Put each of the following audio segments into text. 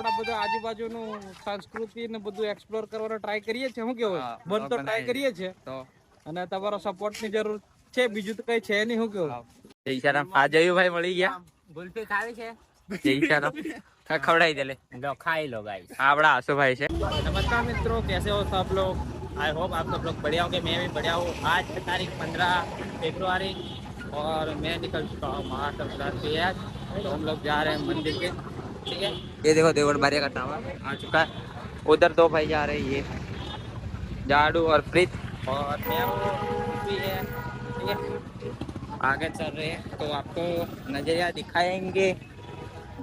આપણા બધા આજુબાજુનું સંસ્કૃતિ ને બધું એક્સપ્લોર કરવાનો ટ્રાય કરીએ છીએ. શું કેવું બન તો ટ્રાય કરીએ છીએ તો, અને તમારો સપોર્ટ ની જરૂર છે, બીજું તો કઈ છે નહીં. શું કેવું જય ઈશારામ. આ જયું ભાઈ મળી ગયા. ગુલ્ફી ખાવી છે જય ઈશારામ? खवड़ाई दे ले, लो खाई लो गाइस. आपड़ा आसू भाई से. नमस्कार मित्रों, कैसे हो सब लोग? आई होप आप सब लोग बढ़िया होंगे. मैं भी बढ़िया हूँ. आज है तारीख 15 फरवरी और मैं निकल चुका हूँ महाराष्ट्र से. आज तो हम लोग जा रहे हैं मंदिर के. ठीक है, ये देखो देवगढ़ बारिया का टावर आ चुका है. उधर दो भाई जा रहे हैं, ये जाडू और प्रीत, और मैं भी है. ठीक है, आगे चल रहे हैं तो आपको नजरिया दिखाएंगे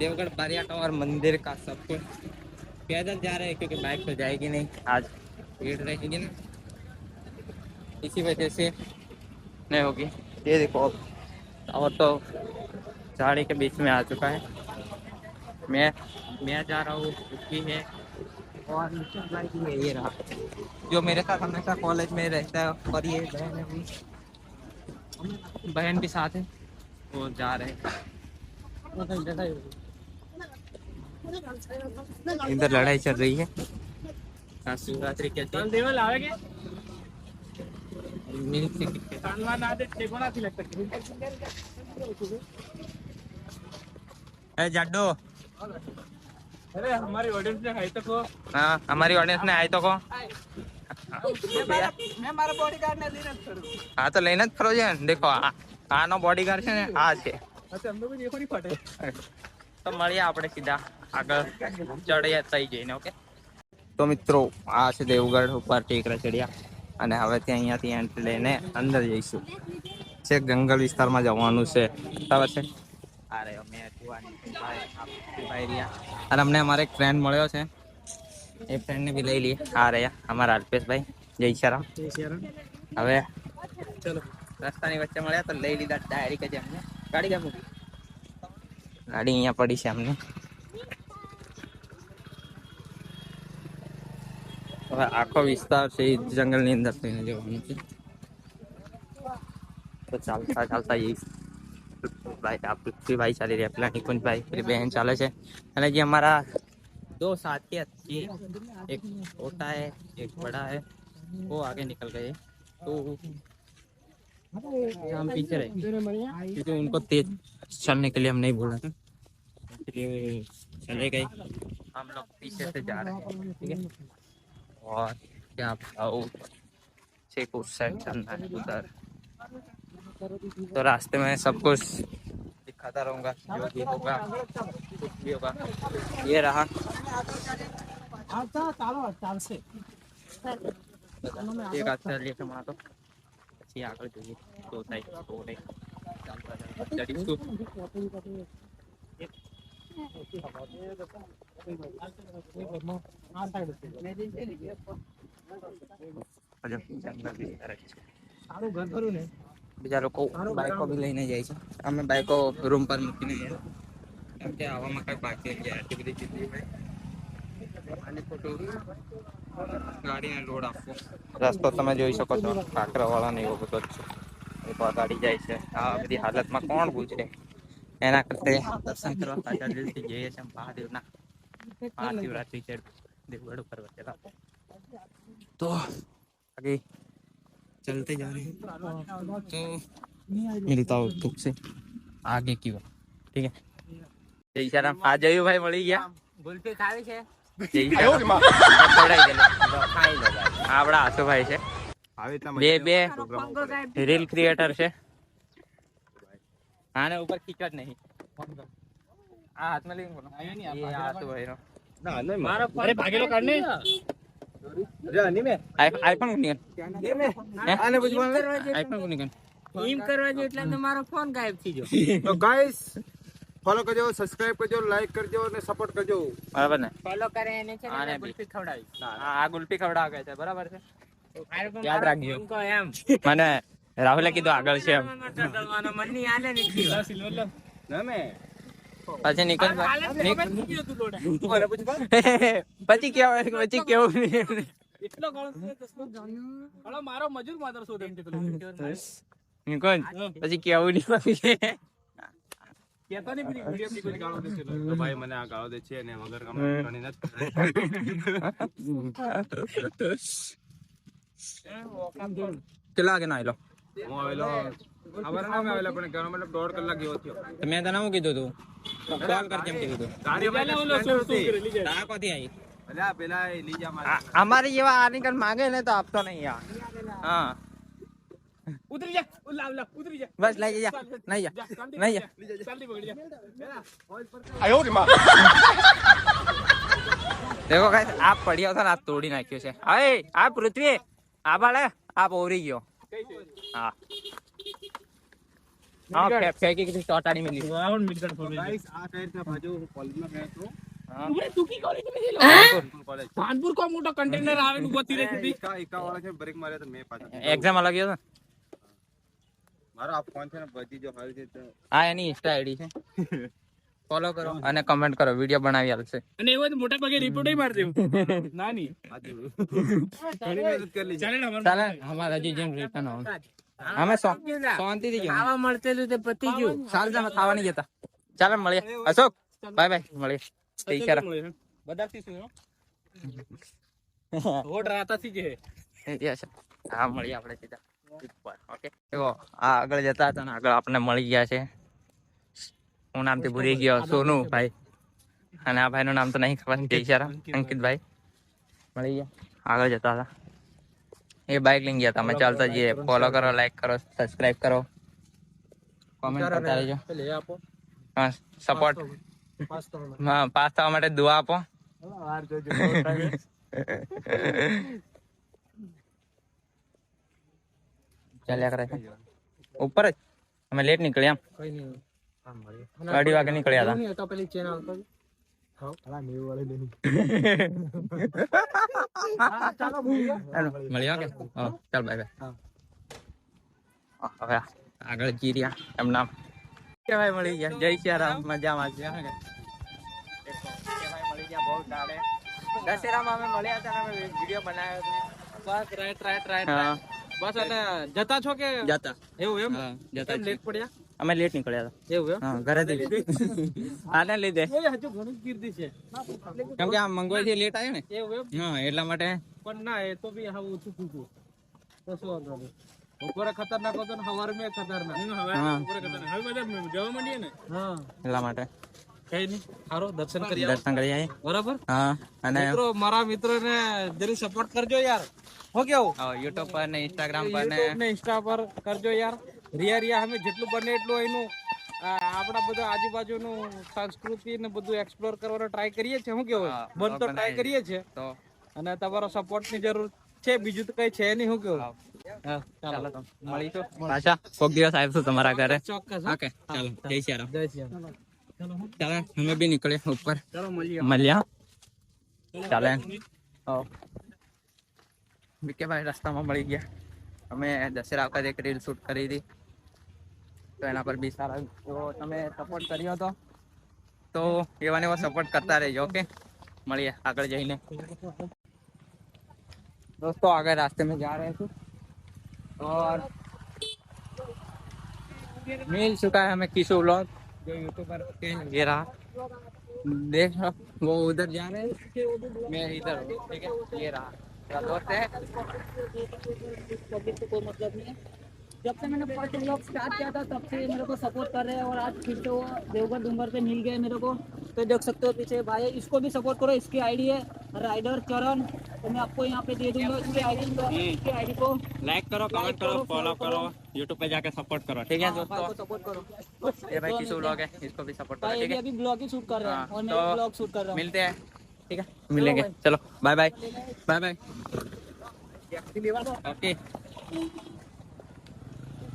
देवगढ़ बारिया टावर मंदिर का. सब कुछ पैदल जा रहे हैं क्योंकि बाइक तो जाएगी नहीं, आज भीड़ रहेगी ना, इसी वजह से नहीं होगी. ये देखो टावर तो झाड़ी के बीच में आ चुका है. मैं जा रहा हूँ, उसकी है, और नितिन भाई भी है, ये रहा जो मेरे साथ हमेशा कॉलेज में रहता है, और ये बहन भी साथ है, वो जा रहे हैं. इधर लड़ाई चल रही है शिवरात्रि के दिन. जाडो, अरे हमारी ऑडियंस ने हाई तो को. हाँ, हमारी ऑडियंस ने हाई तो को. मैं मारा बॉडीगार्ड ने लेने फरो. हाँ तो लेने फरो છે. देखो આનો બોડીગાર્ડ છે ને આ છે. અમને બી દેખો ની ફટે. તો મળીએ આપણે સીધા આગળ ચડ્યા થઈ જઈને. ઓકે તો મિત્રો, આ છે દેવગઢ ઉપર ટેકરા ચડ્યા, અને હવે ત્યાં અહીંયાથી એન્ટ્રી લઈને અંદર જઈશું. છેક જંગલ વિસ્તારમાં જવાનું છે, બરાબર છે. અરે અમે અને અમને અમારે એક ફ્રેન્ડ મળ્યો છે, એ ફ્રેન્ડને બી લઈ લઈએ. આ રહ્યા અમારા અલ્પેશભાઈ. જય ઈશારામ. હવે ચલો, રસ્તાની વચ્ચે મળ્યા તો લઈ લીધા ડાયરેક્ટ જ અમને. ગાડી ક્યાં મૂકી? ગાડી અહીંયા પડી છે અમને. હવે આખો વિસ્તાર છે એ જંગલની અંદર થઈને જવાનું છે, તો ચાલતા ચાલતા જઈશ. भाई आप भाई चाली रहे, अपना निकुंज भाई मेरी बहन चाले है, અને જે हमारा दो साथी अच्छी, एक छोटा है एक बड़ा है, वो आगे निकल गए तो हम पीछे रहे क्योंकि उनको तेज चलने के लिए हम नहीं बोला था, इसलिए चले गए. हम लोग पीछे से जा रहे हैं. ठीक है, और क्या बताओ, छेक उस साइड चलना है उधर, तो रास्ते में सब कुछ दिखाता रहूंगा, जो भी होगा कुछ भी होगा. ये रहा एक हाथ से लेके मार तो પછી આગળ જોઈએ તો થાય તો નહીં. ચડીશું. સારું ઘર ખરું ને. બીજા લોકો બાઈકો બી લઈને જાય છે, અમે બાઈકો રૂમ પર મૂકીને ગયા, કેમ કે આવામાં કઈ બાકી ગયા આટલી બધી જિંદગી ભાઈ. અને ખોટું ગાડીને લોડ આપવો. રસ્તો તમે જોઈ શકો છો, કાંકરાવાળા ને એવો બધો જ છે. એક ગાડી જાય છે, આ બધી હાલતમાં કોણ પૂછે? એના કરતા દર્શન કરવા સાચા દિલથી જઈએ છીએ મહાદેવના. મહાશિવરાત્રી છે देवगढ़ ऊपर बचेगा तो आगे चलते जा रहे हैं, तो मिलता हूँ तुमसे आगे की बात. ठीक है, जय ईशाराम. आ जयू भाई मળી ગયા. ગુલ્ફી ખાવી છે જય ઈશારામ? ખવડાઈ દે લો, ખાઈ લો. આપડા આસુ ભાઈ છે, બે રીલ ક્રિએટર છે. આને ઉપર ખીચવા જ નહીં. આ હાથમાં લઈને બોલો. ये आसू भाई નો ના નહીં મારા અરે ભાગેલો કાઢને જાની મે આઈફોન કોની કે મે આને પૂછવા આઈફોન કોની કન એમ કરવા જો એટલે તો મારો ફોન ગાયબ થઈ ગયો. તો ગાઈસ ફોલો કરજો, સબસ્ક્રાઇબ કરજો, લાઈક કરજો અને સપોર્ટ કરજો. બરાબર ને? ફોલો કરે એને છે ને ગુલ્ફી ખવડાવી. આ ગુલ્ફી ખવડાવે છે, બરાબર છે? યાદ રાખજો એમ. મને રાહુલે કીધું આગળ છે એમ. મન ની આલે ને સિલ્વર ના મે પછી નીકળ પછી કેવું એટલો ગણો મારો મજૂર માત્ર શોધ એમ નીકળ પછી કેવું નહીં. કેતા નહીં પેલી વિડિયો ની કોઈ ગાળો દે છે તો ભાઈ મને આ ગાળો દે છે ને વગર કામ કરવાની નથી કેટલા વાગે ના આવેલો હું આવેલો ખબર ના આવેલો પણ ઘણો મતલબ 1.5 કલાક જેવો થયો તો મેં તને શું કીધું તું કોલ કર કેમ કીધું તું ગાડી વાળો ઓલો શું કરી લે તા કોથી આવી અલ્યા પેલા એ લઈ જા મારે અમારી જેવા આની કર માંગે ને તો આપતો નહીં યાર હા ઉતરી જા લાવ લાવ ઉતરી જા બસ લઈ જા નહીં જા નહીં જા જલ્દી પકડી જા देखो गाइस आप बढ़िया था ना आप तोड़ी नाख्यो છે अरे આ પૃથ્વી આ બાળે આ પોરી ગયો હા હા ફેંકી કે ચોટાડી મિલી રાઉન્ડ મીટર ફોર ગાઈસ આ સાઈડ ના બાજુ કોલેજમાં ગયો તો હા તું કી કોલેજ માં ગયેલો કોલેજ કાનપુર કો મોટો કન્ટેનર આવે ને ઉભી રહી હતી એકા વાળા છે બ્રેક માર્યો તો મે પાછા એક્ઝામ અલગ ગયો મારો આ ફોન છે ને બધી જો હાલ છે તો આ એની ઇન્સ્ટા આઈડી છે ફોલો કરો અને કમેન્ટ કરો વિડિયો બનાવી આલશે અને એવો તો મોટા પગે રિપોર્ટ માર દેવું નાની ઘણી મહેનત કરી લી ચાલે ને ચાલે અમારા હજી જેમ રિટર્ન આવ અમે શાંતિ થી ગયો આવા મળતેલું તે પતી ગયું સાલ જમા ખાવા નહીં જતા ચાલે મળીએ અશોક બાય બાય મળીએ ઠીક છે બધાથી શું હોડ રાતાથી જે યસ હા મળીએ આપણે સીધા ઓકે દેખો આ આગળ જતા હતા ને આગળ આપણે મળી ગયા છે હું નામથી ભૂલી ગયો સોનુ ભાઈ અને આ ભાઈનું નામ તો નહીં ખબર જય શ્યારામ અંકિતભાઈ મળી ગયા આગળ જતા હતા એ બાઇક લઈને ગયા હતા અમે ચાલતા જઈએ ફોલો કરો લાઈક કરો સબસ્ક્રાઇબ કરો કોમેન્ટ કરતા રહેજો હા સપોર્ટ હા પાસ થવા માટે દુઆ આપો ચાલ્યા કરે છે ઉપર જ અમે લેટ નીકળ્યા આમ 2:30 વાગે નીકળ્યા હતા તો પેલી ચેનલ પર મળ્યા કે ચાલ બાય બાય હવે આગળ જી રહ્યા એમ નામ કેવાય મળી ગયા જય શ્યારામ મજામાં છે મળી ગયા બહુ ટાળે દશેરામાં અમે મળ્યા હતા અમે વિડીયો બનાવ્યો હતો બસ રાઈટ બસ અને જતા છો કે જતા એવું એમ જતા લેટ પડ્યા અમે લેટ નીકળ્યા હતા એવું હા ઘરેથી આને લીધે હજુ ઘણું કીર્તિ છે કેમ કે આ મંગવાઈ થી લેટ આવ્યો ને એવું એમ હા એટલા માટે પણ ના એ તો બી હાવ ઓછું કીધું તો શું વાંધો નહીં બપોરે ખતરનાક હતો ને સવારે મેં ખતરનાક બપોરે ખતરનાક હવે બધા જવા માંડીએ ને હા એટલા માટે કઈ નહીં સારો દર્શન કરી આવીએ બરાબર હા અને મિત્રો મારા મિત્રોને જરી સપોર્ટ કરજો યાર હો કેવું યુટ્યુબ પર ને ઇન્સ્ટાગ્રામ પર ને ઇન્સ્ટા પર કરજો યાર રિયા અમે જેટલું બને એટલું એનું આપણા બધા આજુબાજુનું સંસ્કૃતિ ને બધું એક્સપ્લોર કરવાનો ટ્રાય કરીએ છીએ શું કેવું બંધ તો ટ્રાય કરીએ છીએ તો અને તમારો સપોર્ટ ની જરૂર છે બીજું તો કઈ છે નહીં શું કેવું ચાલો મળીશું પાછા કોક દિવસ આવીશું તમારા ઘરે ચોક્કસ ઓકે ચાલો જય શ્યારામ જય શ્રી રામ ચાલો અમે બી નીકળે ઉપર ચાલો મળ્યા ચાલે વિકેભાઈ રસ્તામાં મળી ગયા અમે દશેરા વખતે એક રીલ શૂટ કરી હતી તો એના પર બી સારા એવો તમે સપોર્ટ કર્યો હતો તો એવા ને એવો સપોર્ટ કરતા રહેજો ઓકે મળીએ આગળ જઈને दोस्तों आगे रास्ते में जा रहे थे और मिल चुका है हमें किशो व्लॉग जो यूट्यूबर के ये रहा देख वो उधर जा रहे हैं मैं इधर हूँ ठीक है ये रहा दोस्त है कोई मतलब नहीं है जब से मैंने फर्स्ट व्लॉग स्टार्ट किया था तब से मेरे को सपोर्ट कर रहे हैं और आज फिर से वो देवघर डूंगर पे मिल गए मेरे को तो देख सकते हो पीछे भाई इसको भी सपोर्ट करो इसकी आईडी है राइडर चरण तो मैं आपको यहाँ पे दे दूंगा इसकी आईडी को लाइक करो कमेंट करो फॉलो करो यूट्यूब पे जाके सपोर्ट करो ठीक है दोस्तों सपोर्ट करो ये भाई किशो व्लॉग है इसको भी सपोर्ट करो भाई ठीक है अभी ब्लॉग ही शूट कर रहे हैं और मैं तो ब्लॉग शूट कर रहा हूँ मिलते हैं ठीक है मिलेंगे चलो bye bye bye bye okay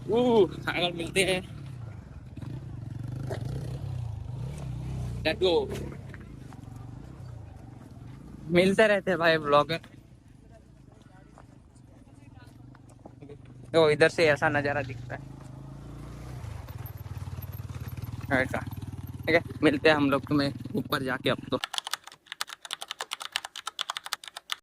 આગળ मिलते हैं लेट्स गो मिलते रहते हैं भाई ब्लॉगर तो इधर से ऐसा नजारा दिखता है ऐसा ठीक है मिलते हैं हम लोग तुम्हें ऊपर जाके अब तो